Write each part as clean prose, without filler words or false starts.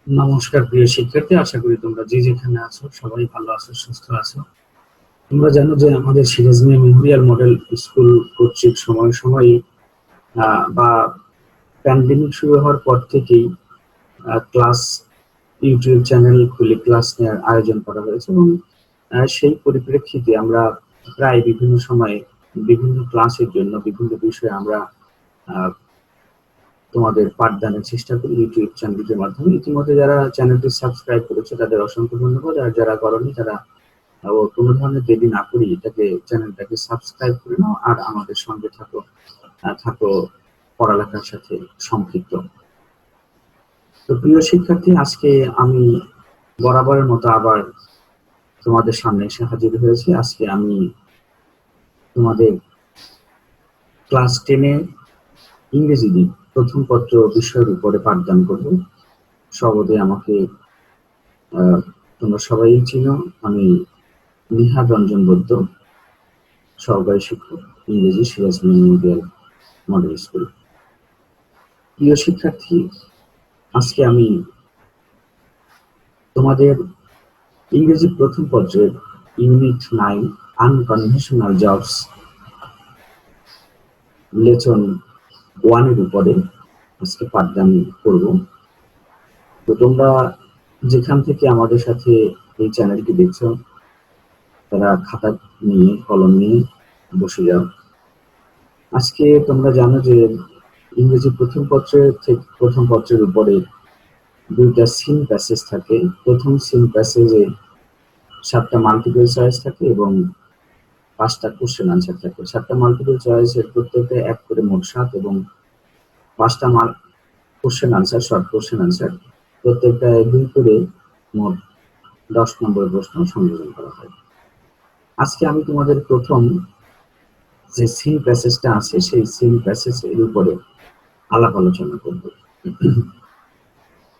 নমস্কার প্রিয় শিক্ষার্থী, আশা করি তোমরা যে যেখানে আছো সবাই ভালো আছো, সুস্থ আছো। তোমরা জানো যে আমাদের সিরাজমিয়া মেমোরিয়াল মডেল স্কুল কর্তৃক সময় সময় বা প্যান্ডেমিক শুরু হওয়ার পর থেকেই ক্লাস ইউটিউব চ্যানেল খুলে ক্লাস নেওয়ার আয়োজন করা হয়েছে এবং সেই পরিপ্রেক্ষিতে আমরা প্রায় বিভিন্ন সময়ে বিভিন্ন ক্লাসের জন্য বিভিন্ন বিষয়ে আমরা তোমাদের পাঠদানের চেষ্টা করি ইউটিউব চ্যানেলটির মাধ্যমে। ইতিমধ্যে যারা চ্যানেলটি সাবস্ক্রাইব করেছে তাদের অসংখ্য ধন্যবাদ, আর যারা করেনি তারা কোনো ধরনের দেরি না করি চ্যানেলটাকে সাবস্ক্রাইব করে নাও আর আমাদের সঙ্গে থাকো পড়ালেখার সাথে সম্পৃক্ত। তো প্রিয় শিক্ষার্থী, আজকে আমি বরাবরের মতো আবার তোমাদের সামনে এসে হাজির হয়েছি। আজকে আমি তোমাদের ক্লাস 10-এ ইংরেজি প্রথম পত্র বিষয়ের উপরে পাঠদান করব। সর্বদে আমাকে তোমরা সবাই চিনো, আমি নিহার রঞ্জন বৈদ্য, সহকারী শিক্ষক, ইংরেজি, সিরাজমিয়া মেমোরিয়াল মডেল স্কুল। প্রিয় শিক্ষার্থী, আজকে আমি তোমাদের ইংরেজি প্রথম পত্রের ইউনিট 9 আনকনভেনশনাল জবস লেসন 1 এর উপরে আজকে পাঠদান করব। তো তোমরা যেখান থেকে আমাদের সাথে এই চ্যানেলটি দেখছো তারা খাতা নিয়ে কলম নিয়ে বসে যাও। আজকে তোমরা জানো যে ইংরেজি প্রথম পত্রের উপরে দুইটা সিন প্যাসেজ থাকে। প্রথম সিন প্যাসেজে 7টা মাল্টিপল চয়েস থাকে এবং 5টা কোশ্চেন আনসার থাকে। 7টা মাল্টিপল চয়েসের প্রত্যেকটা 1 করে মোট 7 এবং 5টা question answer, short question answer প্রত্যেকটা 2 করে মোট 10 নম্বরের প্রশ্ন সংযোজন করা হয়। আজকে আমি তোমাদের প্রথম যে সিন প্যাসেজটা আছে সেই সিন প্যাসেজের উপরে আলাপ আলোচনা করব।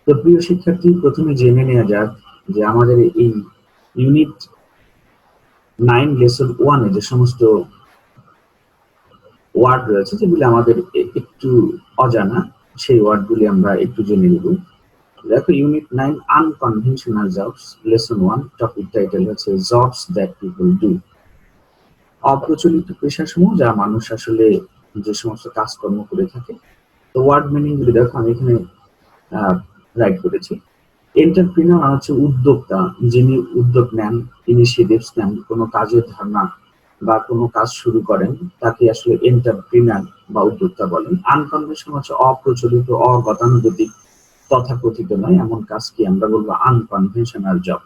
তো প্রিয় শিক্ষার্থী, প্রথমে জেনে নেওয়া যাক যে আমাদের এই ইউনিট 9 লেসন 1 এ যে সমস্ত ওয়ার্ড রয়েছে যেগুলি আমাদের একটু অজানা, সেই ওয়ার্ডগুলি আমরা একটু জেনে নেব। দেখো, unit 9 unconventional jobs lesson 1, topic title হচ্ছে জবস দ্যাট পিপল ডু। অপ্রচলিত পেশাসমূহ যা মানুষ আসলে যে সমস্ত কাজকর্ম করে থাকে। তো ওয়ার্ড মিনিং গুলি দেখো, আমি এখানে রাইট করেছি। এন্টারপ্রিনার মানে হচ্ছে উদ্যোক্তা, যিনি উদ্যোগ নেন, ইনিশিয়েটিভস নেন, কোনো কাজের ধারণা বা কোনো কাজ শুরু করেন, তাকে আসলে এন্টারপ্রিনার বা উদ্যোক্তা বলেন। আনকনভেনশনাল হচ্ছে অপ্রচলিত, অগতানুগতিক, তথাকথিত নয় এমন কাজকে আমরা বলবো আনকনভেনশনাল জব।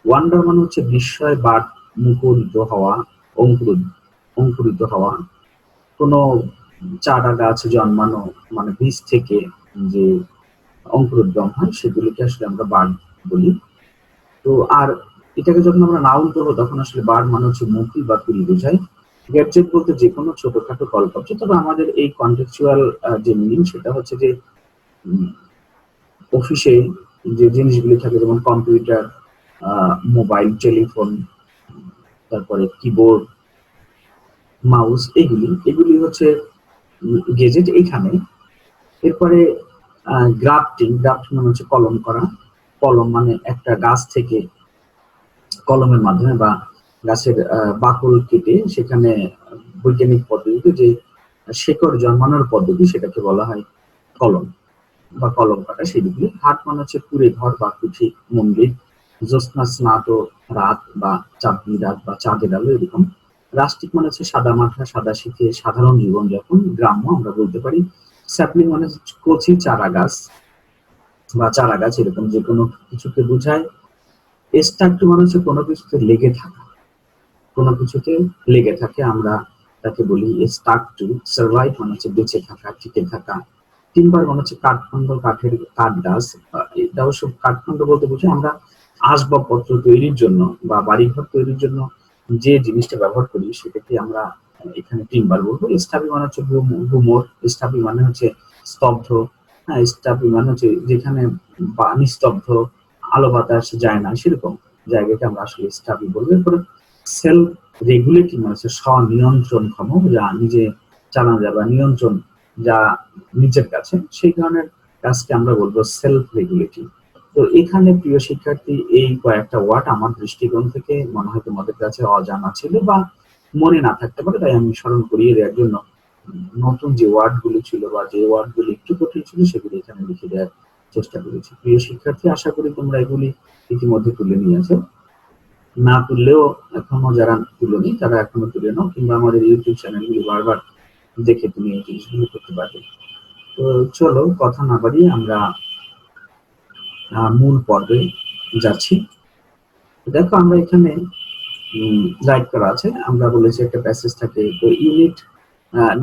ওয়ান্ডার মানে হচ্ছে বিস্ময় বা মুখরিত হওয়া, অঙ্কুরিত হওয়া। কোনো চারা গাছ জন্মানো মানে বীজ থেকে যে অঙ্কুরোদ্গম হয় সেগুলিকে আসলে আমরা বার্ড বলি। তো আর এটাকে যখন আমরা নাউন করবো তখন আসলে বার্ড মানে হচ্ছে মুক্তি বা কুড়ি বোঝায়। গ্যাডজেট বলতে যে কোনো ছোটখাটো কলকার্য। তবে আমাদের এই কন্টেক্সচুয়াল যে মিনিং সেটা হচ্ছে যে অফিসে যে জিনিসগুলি থাকে, যেমন কম্পিউটার, মোবাইল, টেলিফোন, তারপরে কিবোর্ড, মাউস, এগুলি হচ্ছে গেজেট এইখানে। এরপরে গ্রাফটিং মানে হচ্ছে কলম করা। কলম মানে একটা গাছ থেকে কলমের মাধ্যমে বা গাছের বাকল কেটে সেখানে বৈজ্ঞানিক পদ্ধতিতে যে শেকড় জন্মানোর পদ্ধতি সেটাকে বলা হয় কলম বা কলম কাটা। সেগুলি হাট মানে হচ্ছে কুড়ে ঘর বা কুঠি, মন্দির, জ্যোৎস্না স্নাত রাত বা চাঁদনি রাত বা চাঁদের আলো, এরকম। রাষ্ট্রিক মানে হচ্ছে সাদা মাঠা, সাদা শীতে সাধারণ জীবনযাপন, গ্রাম্য আমরা বলতে পারি। স্যাপলিং মানে হচ্ছে কচি চারা গাছ বা চারা গাছ, এরকম যে কোনো কিছুকে বোঝায়। স্টাকটু মানে হচ্ছে কোনো কিছুতে লেগে থাকা, কোনো কিছুতে লেগে থাকে, আমরা তাকে বলি স্টাকটু। সার্ভাইভ মানে হচ্ছে বেঁচে থাকা, টিকে থাকা। টিম্বার মানে হচ্ছে কাঠখণ্ড, কাঠের কাঠ গাছ। এটা অবশ্য কাঠখণ্ড বলতে বুঝি আমরা আসবাবপত্র তৈরির জন্য বা বাড়িঘর তৈরির জন্য যে জিনিসটা ব্যবহার করি সেটাকে আমরা এখানে টিম্বার বলবো। স্টাবি মানে হচ্ছে গুমোর, স্টাবি মানে হচ্ছে স্তব্ধ। হ্যাঁ, স্টাবি মানে হচ্ছে যেখানে নিস্তব্ধ, আলো বাতাস যায় না সেরকম জায়গাকে আমরা আসলে স্টাবি বলবো। এরপরে সেলফ রেগুলেটিং মানে হচ্ছে স্বনিয়ন্ত্রণ ক্ষম, যা নিজে চালানো যাবে, নিয়ন্ত্রণ যা নিজের কাছে, সেই ধরনের কাজকে আমরা বলবো সেলফ রেগুলেটিং। তো তো এখানে প্রিয় শিক্ষার্থী এই কয়েকটা ওয়ার্ড আমার দৃষ্টিকোণ থেকে মনে হয় তোমাদের কাছে অজানা ছিল বা মনে না থাকতে পারে, তাই আমি স্মরণ করিয়ে দেওয়ার জন্য নতুন যে ওয়ার্ড গুলো ছিল বা যে ওয়ার্ড গুলো একটু কঠিন ছিল সেগুলি এখানে লিখে দেওয়ার চেষ্টা করেছি। প্রিয় শিক্ষার্থী, আশা করি তোমরা এগুলি ইতিমধ্যে তুলে নিয়েছো। না তুললেও এখনো যারা তুলোনি তারা এখনো তুলে নাও, কিংবা আমাদের ইউটিউব চ্যানেলগুলি বারবার দেখে তুমি এই জিনিসগুলো করতে পারবে। তো চলো কথা না বাড়িয়ে আমরা মূল পর্বে যাচ্ছি। দেখো আমরা এখানে গাইড করা আছে, আমরা বলেছি একটা প্যাসেজ থাকে। তো ইউনিট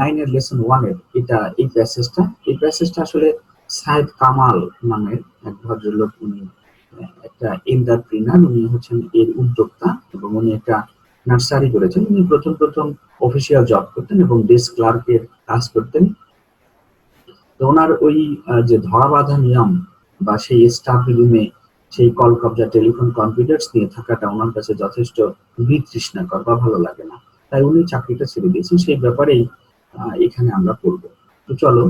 9 এর লেসন 1 এর এই প্যাসেজটা আসলে সাইদ কামাল নামের এক ভদ্রলোক, উনি একটা এন্টারপ্রিনার, উনি হচ্ছেন এর উদ্যোক্তা এবং উনি একটা নার্সারি করেছেন। উনি প্রথম অফিসিয়াল জব করতেন এবং ডেস্ক ক্লার্কের কাজ করতেন। তো ওনার ওই যে ধরা বাঁধা নিয়ম বা সেই স্টাফ রুমে সেই কল কবজা টেলিফোন কম্পিউটার্স নিয়ে থাকাটা ওনার কাছে যথেষ্ট বিতৃষ্ণাকর বা ভালো লাগে না, তাই উনি চাকরিটা ছেড়ে দিয়েছেন। সেই ব্যাপারেই এখানে আমরা পড়বো। তো চলো,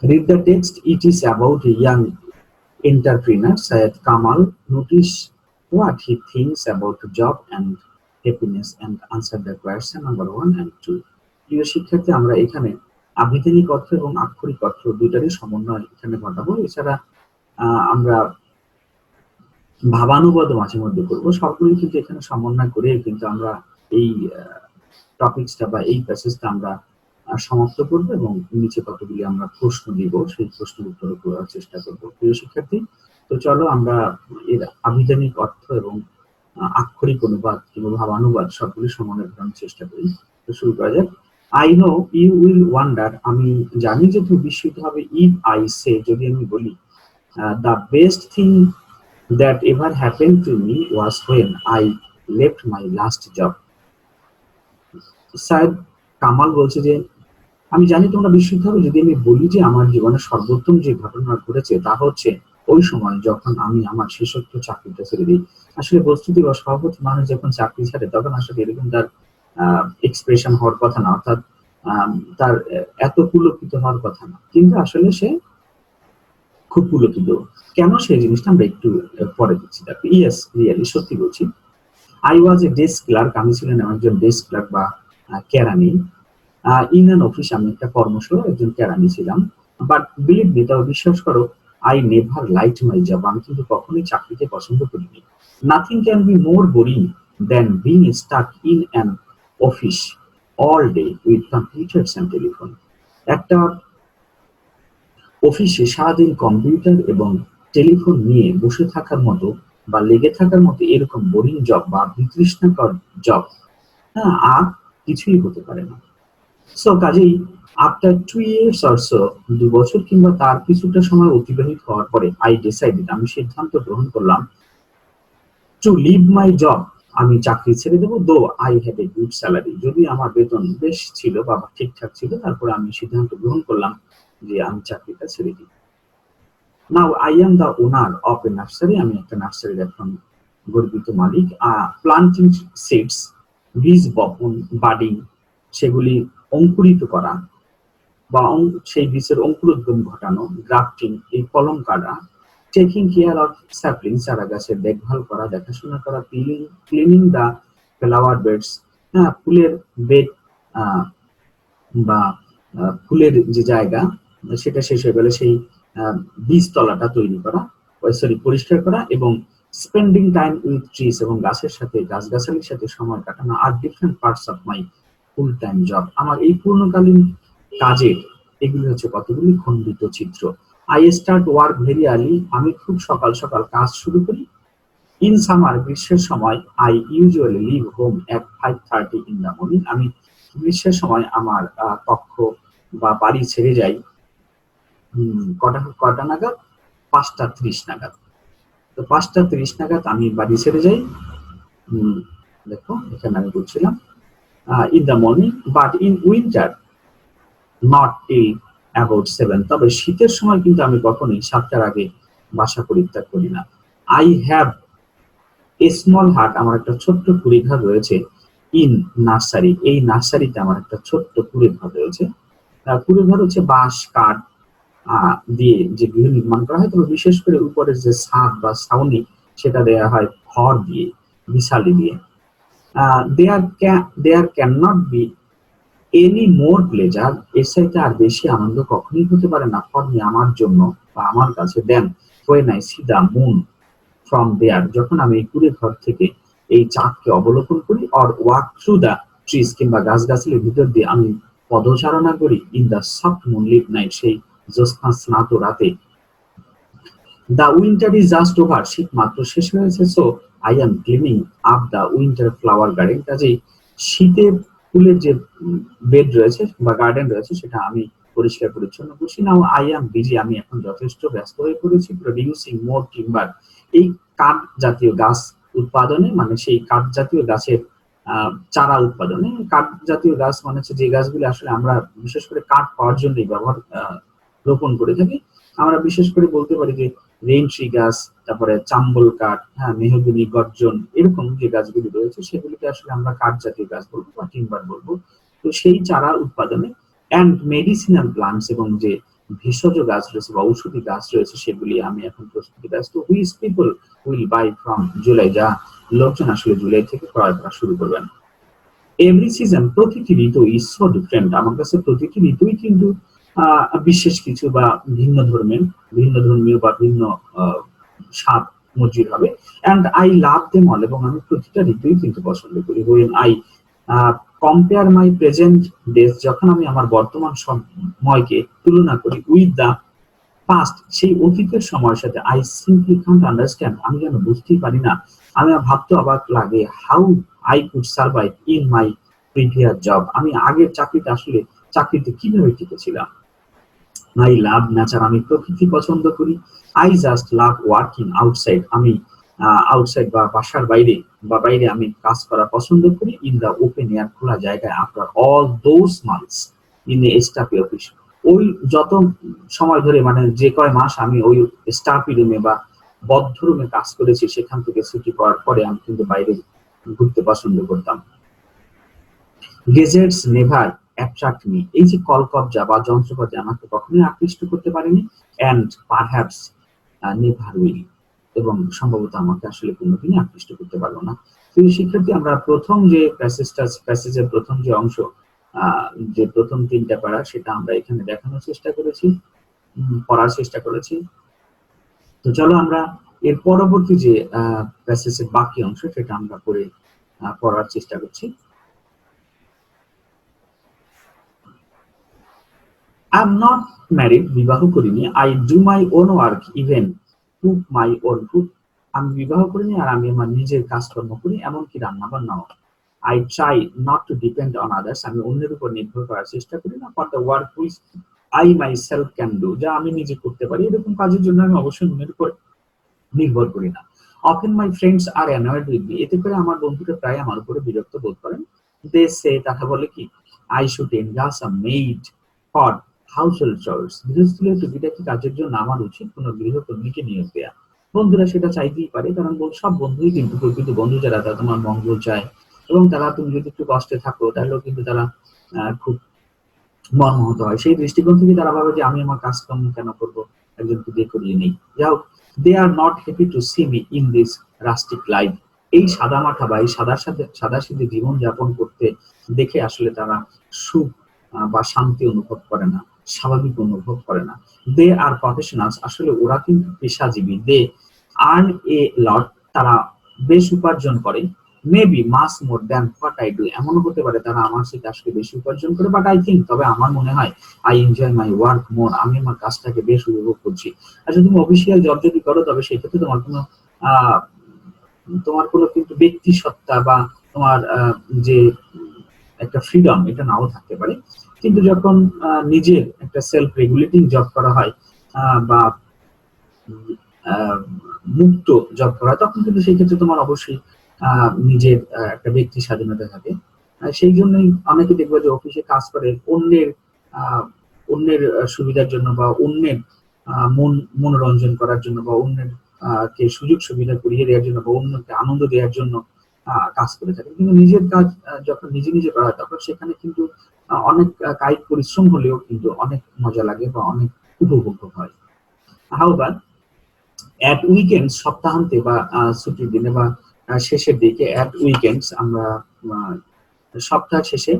read the text. It is about a young entrepreneur, Syed Kamal. Notice what he thinks about job and happiness and answer the question number 1 and 2. প্রিয় শিক্ষার্থী, আমরা এখানে আভিধানিক অর্থ এবং আক্ষরিক অর্থ দুইটারই সমন্বয় এখানে ঘটাবো। এছাড়া আমরা ভাবানুবাদ মাঝে মধ্যে করবো। সবগুলো কিন্তু এখানে সমন্বয় করে কিন্তু আমরা এই টপিকসটা বা এই প্যাসেজটা আমরা সমাপ্ত করবো এবং নিচে কতগুলি আমরা প্রশ্ন দিব, সেই প্রশ্নের উত্তর করার চেষ্টা করবো। প্রিয় শিক্ষার্থী, তো চলো আমরা এর আভিধানিক অর্থ এবং আক্ষরিক অনুবাদ কিংবা ভাবানুবাদ সবগুলি সমন্বয় করার চেষ্টা করি। তো শুরু করা যাক। I know you will wonder, আমি জানি যে তুমি বিস্মিত হবে, if I say, যদি আমি বলি the best thing that ever happened to me was when I left my last job. Saeed Kamal বলছে যে আমি জানি তোমরা বিস্মিত হবে যদি আমি বলি যে আমার জীবনের সর্বোত্তম যে ঘটনা ঘটেছে তা হচ্ছে ওই সময় যখন আমি আমার শেষোক্ত চাকরিটা ছেড়ে দিই। আসলে বস্তুতি বা সভাপতি মানুষ যখন চাকরি ছাড়ে তখন আসলে এরকম তার এক্সপ্রেশন হওয়ার কথা না, অর্থাৎ তার এত পুলকিত হওয়ার কথা না, কিন্তু আসলে সে খুব পুলকিত। কেন সেই জিনিসটা আমরা একটু পরে দিচ্ছি। দেখো, ইয়েস রিয়েলি, সত্যি বলছি, I was a desk clerk, আমি ছিলাম একজন ডেস্ক ক্লার্ক বা কেরানি। ইন অ্যান অফিস, আমি একটা কর্মশালায় একজন কেরানি ছিলাম। বাট বিলিভ মি, তবে বিশ্বাস করো, I never liked my job, আমি কিন্তু কখনোই চাকরিকে পছন্দ করিনি। Nothing can be more boring than being stuck in an office all day with computers and telephone. একটা অফিসে সারাদিন কম্পিউটার এবং টেলিফোন নিয়ে বসে থাকার মতো বা লেগে থাকার মতো এরকম বোরিং জব বা বিতৃষ্ণাকর জব আর কিছুই হতে পারে না। সো কাজেই আফটার 2 years or so, 2 বছর কিংবা তার কিছুটা সময় অতিবাহিত হওয়ার পরে আই ডিসাইডেড, আমি সিদ্ধান্ত গ্রহণ করলাম, টু লিভ মাই জব, আমি চাকরি ছেড়ে দেবো। Though I had a good salary, যদি আমার বেতন বেশ ছিল বা ঠিকঠাক ছিল, তারপরে আমি সিদ্ধান্ত গ্রহণ করলাম যে আমি চাকরিটা ছেড়ে দিই। Now I am the owner of A nursery, আমি একটা নার্সারির এখন গর্বিত মালিক। প্লান্টিং সিডস, বীজ বপন, বাডিং, সেগুলি অঙ্কুরিত করা বা সেই বীজের অঙ্কুরোদ্গম ঘটানো, গ্রাফটিং, এই কলম কাটা, টেকিং কেয়ার অফ স্যাপলিং, চারা গাছের দেখভাল করা, দেখাশোনা করা, ক্লিনিং দ্য ফ্লাওয়ার বেডস, ফুলের বেড বা ফুলের যে জায়গা সেটা শেষ হয়ে গেলে সেই বীজতলাটা তৈরি করা, পরিষ্কার করা, এবং স্পেন্ডিং টাইম উইথ ট্রিজ, এবং গাছের সাথে গাছগাছালির সাথে সময় কাটানো, আর different parts of my full time job, আমার এই পূর্ণকালীন কাজের এগুলি হচ্ছে কতগুলি খণ্ডিত চিত্র। I start work very early, আমি খুব সকাল সকাল কাজ শুরু করি। ইন সামার, গ্রীষ্মের সময়, I usually leave home at 5:30 in the morning, আমি গ্রীষ্মের সময় আমার কক্ষ বা বাড়ি ছেড়ে যাই কটা নাগাদ, 5:30 নাগাদ। তো 5:30 নাগাদ আমি বাড়ি ছেড়ে যাই। দেখো এখানে আমি বলছিলাম in the morning, but in winter not till about 7, তবে শীতের সময় কিন্তু আমি কখনোই 7টার আগে বাসা পরিত্যাগ করি না। আই হ্যাভ এ স্মল হাট, আমার একটা ছোট্ট কুড়িঘর রয়েছে। ইন নার্সারি, এই নার্সারিতে আমার একটা ছোট্ট কুড়িঘর রয়েছে। কুড়িঘর হচ্ছে বাঁশ, কাঠ দিয়ে যে গৃহ নির্মাণ করা হয়, তবে বিশেষ করে উপরের যে ছাদ বা ছাউনি সেটা দেয়া হয় খড় দিয়ে, বিছালি দিয়ে। There can not be any more pleasure, এর চাইতে আর বেশি আনন্দ কখনোই হতে পারে না ফর মি, আমার জন্য বা আমার কাছে, দেন when I see the moon from there, যখন আমি এই কুড়ে ঘর থেকে এই চাঁদকে অবলোকন করি, or walk through the trees, কিংবা গাছগাছালির ভিতর দিয়ে আমি পদচারণা করি, in the soft moonlit night, সেই জ্যোৎস্না স্নাত রাতে। The winter is just over, শীত মাত্র শেষ হয়েছে, so I am cleaning up the winter flower garden, কাজেই শীতের ফুলের যে বেড রয়েছে বা গার্ডেন রয়েছে সেটা আমি পরিষ্কার পরিচ্ছন্ন করছি। নাও আই এম বিজি, আমি এখন যথেষ্ট ব্যস্ত হয়ে পড়েছি, প্রডিউসিং মোর টিম্বার, এই কাঠ জাতীয় গাছ উৎপাদনে, মানে সেই কাঠ জাতীয় গাছের চারা উৎপাদনে। কাঠ জাতীয় গাছ মানে হচ্ছে যে গাছগুলি আসলে আমরা বিশেষ করে কাঠ পাওয়ার জন্যই রোপণ করে থাকি। আমরা বিশেষ করে বলতে পারি যে রেইন ট্রি গাছ, তারপরে চাম্বল কাঠ, হ্যাঁ, মেহগনি, গর্জন, এরকম যে গাছগুলি রয়েছে সেগুলিকে আসলে আমরা কাঠ জাতীয় গাছ বলবো বা টিম্বার বলবো। তো সেই চারা উৎপাদনে অ্যান্ড মেডিসিনাল প্লান্টস, এবং যে ভেষজ গাছ রয়েছে বা ঔষধি গাছ রয়েছে সেগুলি আমি এখন প্রস্তুতি ব্যস্ত। Which people will buy from July, যা লোকজন আসলে জুলাই থেকে ক্রয় করা শুরু করবেন। এভরি সিজন, প্রতিটি ঋতু ইজ সো ডিফারেন্ট, আমার কাছে প্রতিটি ঋতুই কিন্তু বিশেষ কিছু বা ভিন্ন ধর্মের, ভিন্ন ধর্মীয় বা ভিন্ন স্বাদ মজির হবে। And I love them all, এবং আমি প্রতিটা ঋতুই কিন্তু পছন্দ করি। When I compare my present days, যখন আমি আমার বর্তমান সময়কে তুলনা করি উইথ দ্য পাস্ট, সেই অতীতের সময়ের সাথে, আই সিম্পলি কান্ট আন্ডারস্ট্যান্ড, আমি যেন বুঝতেই পারি না, আমি ভাবতে অবাক লাগে, how I could survive in my previous job, আমি আগের চাকরিতে কিভাবে টিকেছিলাম। আই লাভ নেচার, আমি প্রকৃতি পছন্দ করি। I just love working outside, আমি আউটসাইড বা বাসার বাইরে বা বাইরে আমি কাজ করা পছন্দ করি। ইন দ্য ওপেন এয়ার, খোলা জায়গায়। After all those months in a stuffy office, ওই যত সময় ধরে, মানে যে কয় মাস আমি ওই স্টাফি রুমে বা বদ্ধ রুমে কাজ করেছি, সেখান থেকে ছুটি পাওয়ার পরে আমি কিন্তু বাইরে ঘুরতে পছন্দ করতাম। গেজেটস নেভার অ্যাট্রাক্ট মি, এই যে কলকবজা বা যন্ত্রপাতি আমাকে কখনোই আকৃষ্ট করতে পারেনি। অ্যান্ড পারহ্যাপস নেভার উইল, এবং সম্ভবত আমাকে আসলে কোনোদিনই আকৃষ্ট করতে পারবো না। তো শিক্ষার্থী, আমরা প্রথম যে প্যাসেজের প্রথম যে অংশ, যে প্রথম 3টা প্যারা, সেটা আমরা এখানে দেখানোর চেষ্টা করেছি, পড়ার চেষ্টা করেছি। তো চলো আমরা এর পরবর্তী যে প্যাসেজের বাকি অংশ সেটা আমরা পড়ার চেষ্টা করছি। আই এম নট ম্যারিড, বিবাহ করিনি। I do my own work, even cook my own food, আমি বিবাহ করিনি আর আমি আমার নিজের কাজকর্ম করি, এমনকি রান্না বান্নাও। I try not to depend on others, আমি অন্যের উপর নির্ভর করার চেষ্টা করি না। For the work which I myself can do, যা আমি নিজে করতে পারি, এরকম কাজের জন্য আমি অবশ্যই অন্যের উপর নির্ভর করি না। Often my friends are annoyed with me, এতে করে আমার বন্ধুরা প্রায় আমার উপরে বিরক্ত বোধ করেন। দে সে, তারা বলে কি, I should engage a maid for household chores, গৃহস্থলীয় টুকিটাকি কাজের জন্য আমার উচিত কোনো গৃহকর্মীকে নিয়োগ দেয়া। বন্ধুরা সেটা চাইতেই পারে, কারণ সব বন্ধুই কিন্তু, প্রকৃত বন্ধু যারা, তারা তোমার মঙ্গল চায়, এবং তারা তুমি যদি একটু কষ্টে থাকো তাহলেও কিন্তু তারা খুব মর্মাহত হয়। সেই দৃষ্টিকোণ থেকে তারা ভাবে যে আমি আমার কাজকর্ম কেন করবো, একজনকে দিয়ে করিয়ে নেই। যাই হোক, they are not happy to see me in this rustic life, এই সাদামাটা বা এই সাদাসিধে জীবন যাপন করতে দেখে আসলে তারা সুখ বা শান্তি অনুভব করে না, স্বাভাবিক অনুভব করে না। দে আর প্রফেশনালস, আসলে ওরা কিন্তু পেশাজীবী। দে আর্ন এ লট, তারা বেশ উপার্জন করে। Maybe much more than what I do, এমনও হতে পারে তারা আমার সাথে আসলে বেশি উপার্জন করে, বাট আই থিঙ্ক, তবে আমার মনে হয়, আই এনজয় মাই ওয়ার্ক মোর, আমি আমার কাজটাকে বেশ উপভোগ করছি। আচ্ছা, তুমি অফিসিয়াল জব যদি করো তবে সেক্ষেত্রে আহ তোমার কোনো কিন্তু ব্যক্তি সত্তা বা তোমার যে একটা ফ্রিডম, এটা নাও থাকতে পারে। কিন্তু যখন নিজের একটা সেলফ রেগুলেটিং জব করা হয় বা মুক্ত জব করা, তখন কিন্তু সেই ক্ষেত্রে তোমার অবশ্যই নিজের একটা ব্যক্তি স্বাধীনতা থাকে। সেই জন্যই অনেকে দেখবে যে অফিসে কাজ করে অন্যের সুবিধার জন্য বা অন্যের মনোরঞ্জন করার জন্য বা অন্যের কে সুযোগ সুবিধা করিয়ে দেওয়ার জন্য বা অন্যকে আনন্দ দেওয়ার জন্য কাজ করে থাকে। কিন্তু নিজের কাজ যখন নিজে নিজে করা হয় তখন সেখানে কিন্তু অনেক কায়িক পরিশ্রম হলেও কিন্তু অনেক মজা লাগে বা অনেক উপভোগ্য হয়। However, at weekends সপ্তাহান্তে বা ছুটির দিনে বা শেষের দিকে at weekends আমরা সপ্তাহ শেষে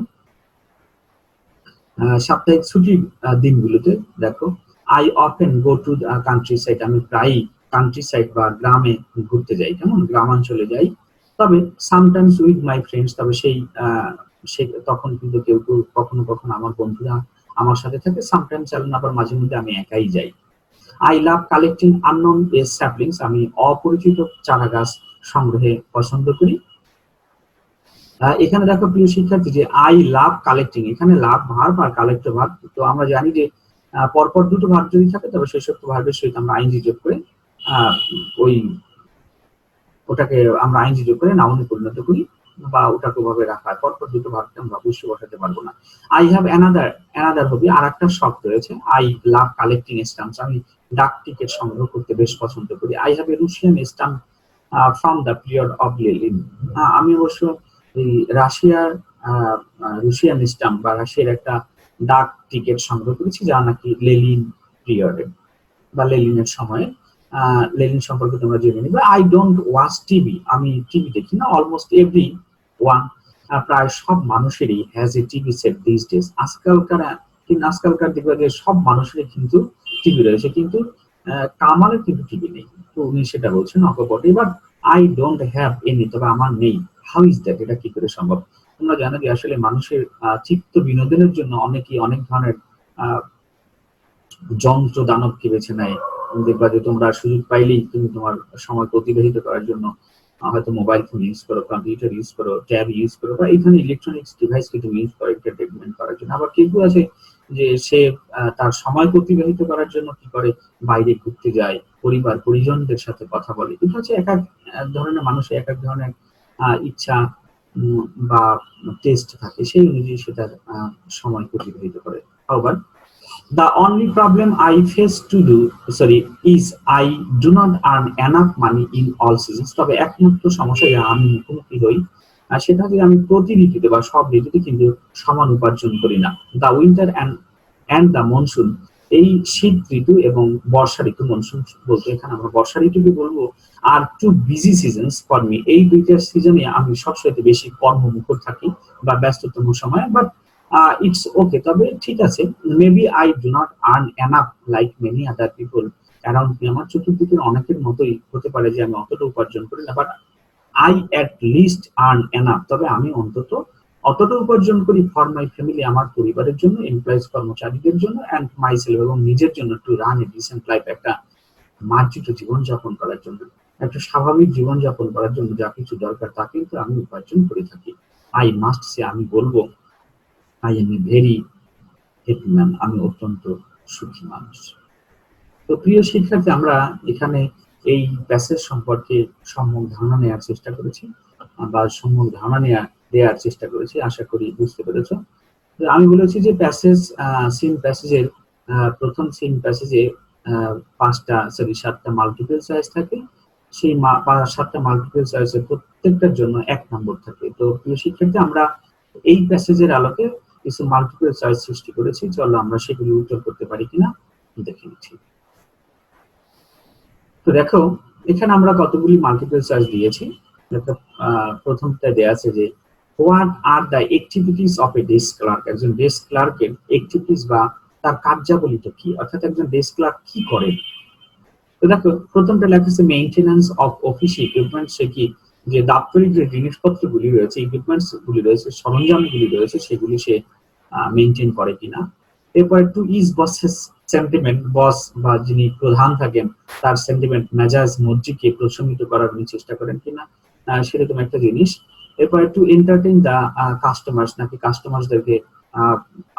সাপ্তাহিক ছুটির দিনগুলোতে দেখো I often go to the countryside, আমি প্রায়ই কান্ট্রিসাইড বা গ্রামে ঘুরতে যাই, কেমন গ্রামাঞ্চলে যাই। তবে সামটাইমস উইথ মাই ফ্রেন্ডস, তবে সেই তখন কিন্তু কেউ কেউ কখনো কখনো আমার বন্ধুরা আমার সাথে থাকে, সামটাইমস আবার মাঝে মধ্যে আমি একাই যাই। I love collecting unknown saplings, আমি অপরিচিত চারা গাছ সংগ্রহে পছন্দ করি। এখানে দেখো প্রিয় শিক্ষার্থী যে আই লাভ কালেক্টিং, এখানে লাভ ভার্ব আর কালেক্ট ভার্ব। তো আমরা জানি যে পরপর দুটো ভার্ব যদি থাকে তবে শেষোক্ত ভার্বের সহিত আমরা আইনজি যোগ করে ওই ওটাকে আমরা আইনজি যোগ করে নাউনে পরিণত করি বা ওটাকে ওভাবে রাখা হয়। পরপর দুটো ভার্বকে আমরা অবশ্যই বসাতে পারবো না। আই হ্যাভ অ্যানাদার হবে আর একটা শখ রয়েছে। আই লাভ কালেক্টিং স্ট্যাম্পস, আমি ডাক টিকিট সংগ্রহ করতে বেশ পছন্দ করি। I have a Russian stamp from the period of Lenin, আমি অবশ্য এই রুশিয়ান স্ট্যাম্প বা রাশিয়ার একটা ডাক টিকিট সংগ্রহ করেছি যা নাকি লেনিন পিরিয়ডে বা লেনিনের সময়ে। লেনিন সম্পর্কে তোমরা জেনে নিবে। আই ডোন্ট ওয়াচ টিভি, আমি টিভি দেখি না। অলমোস্ট এভরি ওয়ান, প্রায় সব মানুষেরই has a TV said this days, আজকালকার দিকে যে সব মানুষেরই কিন্তু টিভি রয়েছে, কিন্তু কামালের কিন্তু টিভি নেই। তো উনি সেটা বলছেন অকপটে। এবার আই ডোন্ট হ্যাভ এনি, তবে আমার নেই। হাউ ইজ দ্যাট, এটা কি করে সম্ভব? তোমরা জানো যে আসলে মানুষের চিত্ত বিনোদনের জন্য অনেকেই অনেক ধরনের যন্ত্র দানবকে বেছে নেয়। দেখবা যে তোমরা সুযোগ পাইলেই তুমি তোমার সময় অতিবাহিত করার জন্য হয়তো মোবাইল ফোন ইউজ করো, কম্পিউটার ইউজ করো, ট্যাব ইউজ করো, বা এই ধরনের ইলেকট্রনিক্স ডিভাইসকে তুমি ইউজ করো এন্টারটেনমেন্ট করার জন্য। আবার কেউ আছে যে সে তার সময় অতিবাহিত করার জন্য কি করে, বাইরে ঘুরতে যায়, পরিবার পরিজনদের সাথে কথা বলে। এটা হচ্ছে এক এক ধরনের মানুষের এক এক ধরনের ইচ্ছা বা টেস্ট থাকে, সেই অনুযায়ী সে তার সময় অতিবাহিত করে। আবার the only problem I face is I do not earn enough money in all seasons, তবে একমাত্র সমস্যা যা আমি মুখোমুখি হই সেটা হচ্ছে আমি প্রতি ঋতুতে বা সব ঋতুতে কিন্তু সমান উপার্জন করি না। The winter and the monsoon, এই শীত ঋতু এবং বর্ষা ঋতু, মনসুন বলতে এখানে আমরা বর্ষা ঋতুকে বলবো, are two busy seasons for me, এই দুইটা সিজনে আমি সবসময় বেশি কর্মমুখর থাকি বা ব্যস্ততম সময়। বাট ইটস ওকে, তবে ঠিক আছে। Maybe I do not earn enough like many other people around me, আমার চতুর্দিকের অনেকের মতোই হতে পারে যে আমি অতটা উপার্জন করি না, but I at least earn enough, তবে আমি অন্তত অতটা উপার্জন করি ফর মাই ফ্যামিলি, আমার পরিবারের জন্য, এমপ্লয়িজ কর্মচারীদের জন্য, অ্যান্ড মাইসেলফ এবং নিজের জন্য, to run A dissent life, একটা মার্জিত জীবনযাপন করার জন্য, একটা স্বাভাবিক জীবনযাপন করার জন্য যা কিছু দরকার তা কিন্তু আমি উপার্জন করে থাকি। আই মাস্ট সে, আমি বলবো, I M a very happy man, আমি অত্যন্ত সুখী মানুষ। তো প্রিয় শিক্ষার্থী, আমরা এখানে এই প্যাসেজ সম্পর্কে সম্যক ধারণা নেওয়ার চেষ্টা করেছি বা সম্যক ধারণা দেওয়ার চেষ্টা করেছি, আশা করি বুঝতে পেরেছ। আমি বলেছি যে সিন প্যাসেজের প্রথম সিন প্যাসেজে 7টা মাল্টিপল চয়েস থাকে। সেই 7টা মাল্টিপল চয়েসের প্রত্যেকটার জন্য 1 নম্বর থাকে। তো প্রিয় শিক্ষার্থী, আমরা এই প্যাসেজের আলোকে কিছু মাল্টিপল চয়েস সৃষ্টি করেছি, চলো আমরা সেগুলি উত্তর করতে পারি কিনা দেখে নিচ্ছি। তো দেখো এখানে আমরা কতগুলি মাল্টিপল চয়েস দিয়েছি। প্রথমটা দেয়া আছে যে what are the activities of a desk clerk, একজন ডেস্ক ক্লার্কের অ্যাক্টিভিটিস বা তার কার্যাবলীটা কি, অর্থাৎ একজন ডেস্ক ক্লার্ক কি করে। তো দেখো প্রথমটা লেখা আছে মেইনটেনেন্স অফ অফিস ইকুইপমেন্ট, সে কি যে দাপ্তরিক যে জিনিসপত্রগুলি রয়েছে, ইকুইপমেন্টস গুলি রয়েছে, সরঞ্জামগুলি রয়েছে, সেগুলি সে মেইনটেইন করে কিনা। এরপরে টু ইজ বসেস সেন্টিমেন্ট, বস বা যিনি প্রধান থাকেন তার সেন্টিমেন্ট, মেজাজ, মর্জিকে প্রশমিত করার উনি চেষ্টা করেন কিনা, সেরকম একটা জিনিস। এরপরে টু এন্টারটেইন দা কাস্টমার্স, নাকি কাস্টমারদেরকে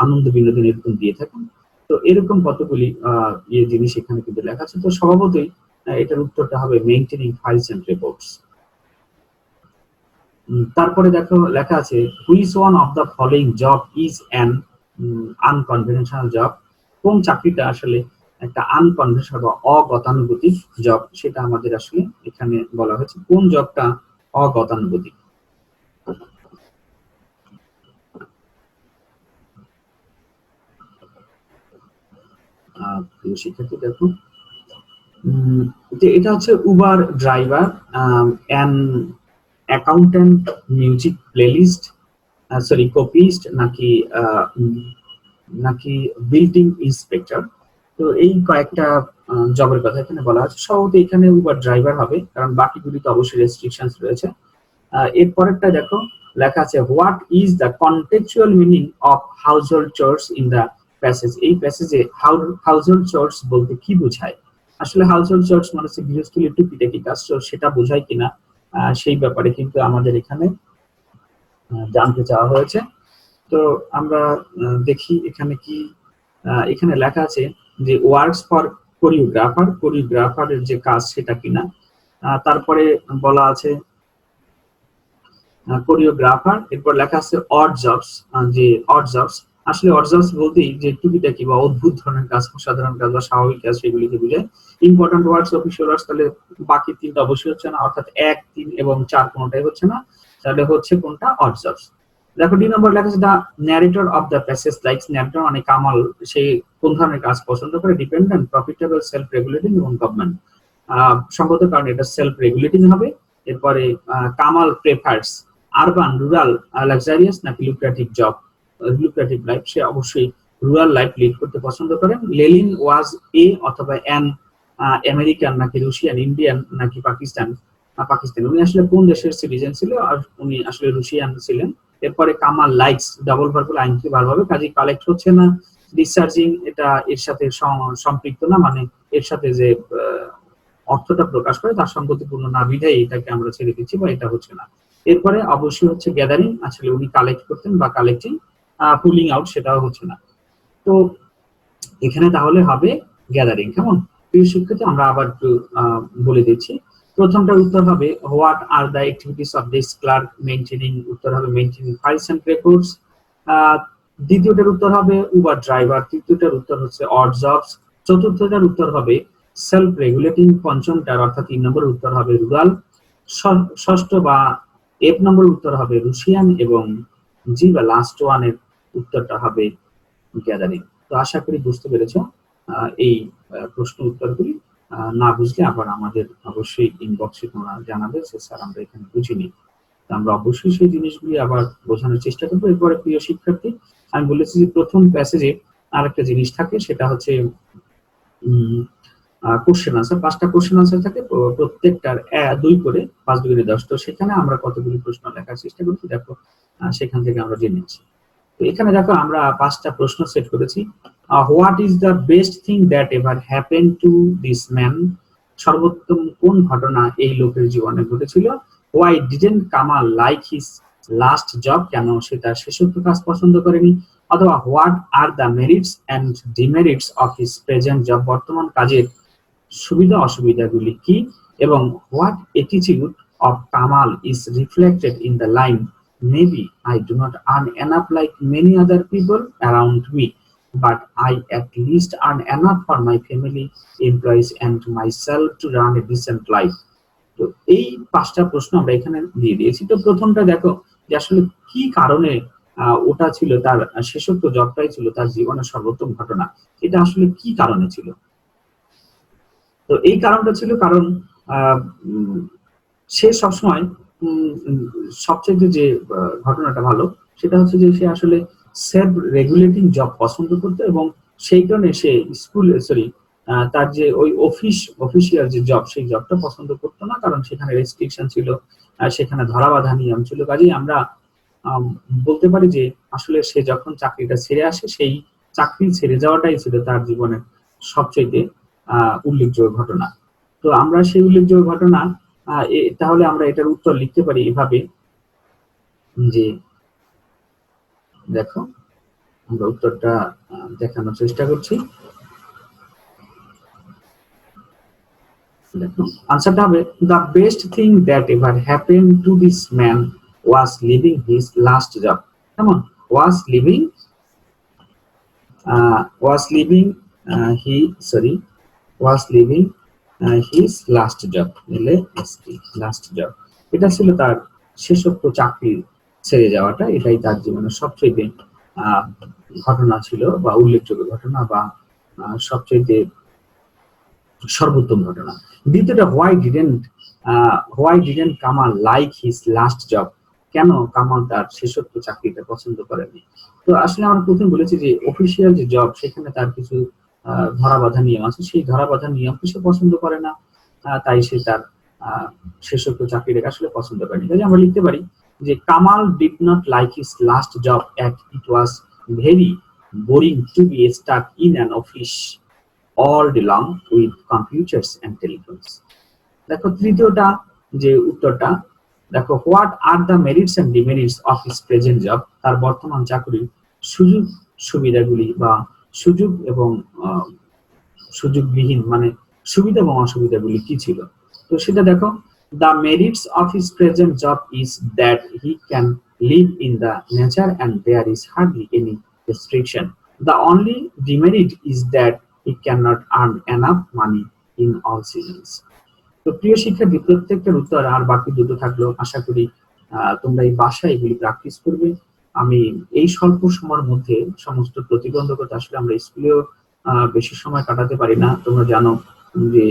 আনন্দ বিনোদন এরকম দিয়ে থাকেন। তো এরকম কতগুলি জিনিস এখানে কিন্তু লেখা আছে। তো স্বভাবতই এটার উত্তরটা হবে মেইনটেইনিং ফাইলস এন্ড রিপোর্টস। তারপরে দেখো লেখা আছে which one of the following job is an unconventional job, কোন চাকরিটা আসলে একটা আনকনভেনশনাল বা অগতানুগতিক জব, সেটা আমাদের আসলে এখানে বলা হয়েছে কোন জবটা অগতানুগতিক। প্রিয় শিক্ষার্থী দেখো, যে এটা হচ্ছে Uber driver, an accountant, music playlist, sorry copyist, নাকি নাকি বিল্ডিং ইন্সপেক্টর। তো এই কয়েকটা জবের কথা এখানে বলা আছে। সম্ভবত এখানে উবার ড্রাইভার হবে, কারণ বাকিগুলি তো অবশ্যই রেস্ট্রিকশনস রয়েছে। এর পরেরটা দেখো, লেখা আছে what is the contextual meaning of household chores in the passage. এই প্যাসেজে হাউসহোল্ড চোরস বলতে কি বোঝায়? আসলে হাউসহোল্ড চোরস মানে হচ্ছে গৃহস্থলীর টুকিটাকি কাজ, তো সেটা বোঝায় কিনা সেই ব্যাপারে কিন্তু আমাদের এখানে জানতে চাওয়া হয়েছে। তো আমরা দেখি এখানে কি, এখানে লেখা আছে যে ওয়ার্কস ফর কোরিওগ্রাফার, কোরিওগ্রাফারের যে কাজ সেটা কিনা। তারপরে বলা আছে কোরিওগ্রাফার, এরপর লেখা আছে অড জবস, যে অড জবস আসলে অড জবস বলতেই যে টুকিটাকি বা অদ্ভুত ধরনের কাজ, সাধারণ কাজ বা স্বাভাবিক কাজ সেগুলিকে বোঝায়। ইম্পর্টেন্ট ওয়ার্ডস, অফিসিয়াল ওয়ার্ডস, তাহলে বাকি তিনটা অবশ্যই হচ্ছে না, অর্থাৎ 1, 3 এবং 4 কোনটাই হচ্ছে না, তাহলে হচ্ছে কোনটা? Odd jobs. দেখো ডি নম্বর লেখা আছে the narrator of the passage likes, narrator মানে কামাল, সে কোন ধরনের কাজ পছন্দ করে? ডিপেন্ডেন্ট, প্রফিটেবল, সেলফ রেগুলেটিং এবং গভর্নমেন্ট। সম্ভবত কারণ এটা সেলফ রেগুলেটিং হবে। এরপরে Kamal prefers urban, rural, luxurious নাকি লুক্রেটিভ জব, লুক্রেটিভ লাইফ, সে অবশ্যই রুরাল লাইফ লিড করতে পছন্দ করেন। লেলিন ওয়াজ এ অথবা অ্যান আমেরিকান নাকি রুশিয়ান, ইন্ডিয়ান নাকি পাকিস্তান, উনি আসলে কোন দেশের সিটিজেন ছিল? আর উনি আসলে রুশিয়ান ছিলেন। এরপরে কামাল লাইকস, ডাবল ভার্ব হলে আইনক্রিয় ভার্ব হবে, কাজে কালেক্ট হচ্ছে না। ডিসচার্জিং, এটা এর সাথে সম্পৃক্ত না, মানে এর সাথে যে অর্থটা প্রকাশ করে তার সঙ্গতিপূর্ণ না বিধায় এটাকে আমরা ছেড়ে দিচ্ছি, বা এটা হচ্ছে না। এরপরে অবশ্যই হচ্ছে গ্যাদারিং, আসলে উনি কালেক্ট করতেন বা কালেক্টিং। পুলিং আউট, সেটাও হচ্ছে না। তো এখানে তাহলে হবে গ্যাদারিং। কেমন প্রিয় শিক্ষার্থী, আমরা আবার একটু বলে দিচ্ছি। প্রথমটার উত্তর হবে what are the activities of this clerk maintaining, উত্তর হবে মেইনটেনিং ফাইলস এন্ড রেকর্ডস। দ্বিতীয়টার উত্তর হবে উবার ড্রাইভার, তৃতীয়টার উত্তর হচ্ছে অড জবস, চতুর্থটার উত্তর হবে সেলফ রেগুলেটিং, পঞ্চমটার অর্থাৎ 3 নম্বরের উত্তর হবে রুরাল, ষষ্ঠ বা 8 নম্বরের উত্তর হবে রুশিয়ান, এবং জি বা লাস্ট ওয়ানের উত্তরটা হবে গ্যাদারিং। তো আশা করি বুঝতে পেরেছো এই প্রশ্ন উত্তরগুলি। না বুঝলে আবার আমাদের অবশ্যই ইনবক্সে তোমরা জানাবে যে স্যার আমরা এখানে বুঝিনি। আমরা অবশ্যই সেই জিনিসগুলি আবার বোঝানোর চেষ্টা করবো। এরপরে প্রিয় শিক্ষার্থী, আমি বলেছি যে প্রথম প্যাসেজে আরেকটা জিনিস থাকে, সেটা হচ্ছে কোশ্চেন আনসার। 5টা কোশ্চেন আনসার থাকে, প্রত্যেকটার 2 করে 5 দুগুণে 10। তো সেখানে আমরা কতগুলি প্রশ্ন লেখার চেষ্টা করছি দেখো, সেখান থেকে আমরা জেনে নিচ্ছি। তো এখানে দেখো আমরা 5টা প্রশ্ন সেট করেছি। What is the best thing that ever happen to this man, সর্বোত্তম কোন ঘটনা এই লোকের জীবনে ঘটেছিল? Why didn't Kamal like his last job, কেন সে তার শেষোক্ত কাজ পছন্দ করেনি? অথবা what are the merits and demerits of his present job, বর্তমান কাজের সুবিধা অসুবিধাগুলি কি? এবং what attitude of Kamal is reflected in the line maybe I do not earn enough like many other people around me, but I at least earn enough for my family, employees and myself to run a decent life. তো এই 5টা প্রশ্ন আমরা এখানে দিয়ে দিয়েছি। তো প্রথমটা দেখো যে আসলে কি কারণে ওটা ছিল তার শেষোক্ত জবটাই ছিল তার জীবনের সর্বোত্তম ঘটনা, এটা আসলে কি কারণে ছিল? তো এই কারণটা ছিল কারণ সে সবসময় সবচেয়ে যে ঘটনাটা ভালো সেটা হচ্ছে যে সে আসলে সেলফ রেগুলেটিং জব পছন্দ করতো, এবং সেই কারণে সে তার যে ওই অফিসিয়াল যে জব, সেই জবটা পছন্দ করতো না, কারণ সেখানে রেস্ট্রিকশন ছিল, সেখানে ধরাবাঁধা নিয়ম ছিল। কাজেই আমরা বলতে পারি যে আসলে সে যখন চাকরিটা ছেড়ে আসে, সেই চাকরি ছেড়ে যাওয়াটাই ছিল তার জীবনের সবচেয়ে উল্লেখযোগ্য ঘটনা। তো আমরা সেই উল্লেখযোগ্য ঘটনা, তাহলে আমরা এটার উত্তর লিখতে পারি এভাবে যে দেখো আমরা উত্তরটা দেখানোর চেষ্টা করছি। দেখো আনসারটা হবে the best thing that ever happen to this man was living his last job. কেমন? Was living his last job, last job, এটা ছিল তার শেষোক্ত চাকরি ছেড়ে যাওয়াটা, এটাই তার জীবনের সবচেয়ে ঘটনা ছিল বা উল্লেখযোগ্য ঘটনা বা সবচেয়ে সর্বোত্তম ঘটনা। দ্বিতীয়টা, why didn't Kamal like his last job, কেন কামাল তার শেষোক্ত চাকরিটা পছন্দ করেনি। তো আসলে আমরা প্রথমে বলেছি যে অফিসিয়াল যে জব সেখানে তার কিছু ধরাবাঁধা নিয়ম আছে, সেই ধরাবাঁধা নিয়মকে সে পছন্দ করে না, তাই সে তার শেষোক্ত চাকরিটাকে আসলে পছন্দ করেনি। তাই আমরা লিখতে পারি যে Kamal did not like his last job at it was very boring to be stuck in an office all day long with computers and telephones. দেখো তৃতীয়টা যে উত্তরটা, দেখো what are the merits and demerits of his present job, তার বর্তমান চাকরির সুযোগ সুবিধাগুলি বা সুযোগ এবং সুযোগবিহীন মানে সুবিধা এবং অসুবিধাগুলি কি ছিল। তো সেটা দেখো, the merits of his present job is that he can live in the nature and there is hardly any restriction. The only demerit is that he cannot earn enough money in all seasons. তো প্রিয় শিক্ষার্থী, প্রত্যেকটার উত্তর আর বাকি দুটো থাকলো। আশা করি তোমরা এই বাসায় এগুলি প্র্যাকটিস করবে। আমি এই স্বল্প সময়ের মধ্যে সমস্ত প্রতিবন্ধকতা, আসলে আমরা স্কুলেও বেশি সময় কাটাতে পারি না, তোমরা জানো যে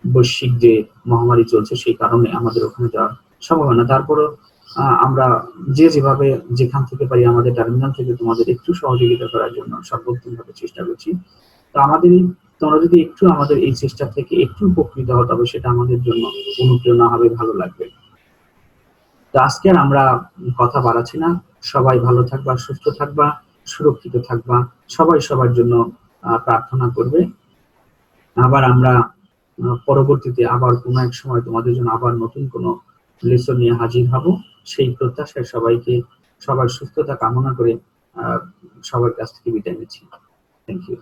বৈশ্বিক যে মহামারী চলছে সেই কারণে আমাদের ওখানে যাওয়া সম্ভব হয় না। তারপরও আমরা যেভাবে যেখান থেকে পারি আমাদের টার্মিনাল থেকে তোমাদের একটু সহযোগিতা করার জন্য সর্বোত্তম ভাবে চেষ্টা করছি। তো তোমরা যদি একটু আমাদের এই চেষ্টা থেকে একটু উপকৃত হও, তবে সেটা আমাদের জন্য অনুপ্রেরণা হবে, ভালো লাগবে। তো আজকে আর আমরা কথা বাড়াচ্ছি না, সবাই ভালো থাকবা, সুস্থ থাকবা, সুরক্ষিত থাকবা, সবাই সবার জন্য প্রার্থনা করবে। আবার আমরা পরবর্তীতে আবার কোনো এক সময় তোমাদের জন্য আবার নতুন কোনো লেসন নিয়ে হাজির হব, সেই প্রত্যাশায় সবাইকে সবার সুস্থতা কামনা করে সবার কাছ থেকে বিদায় নিচ্ছি। Thank you.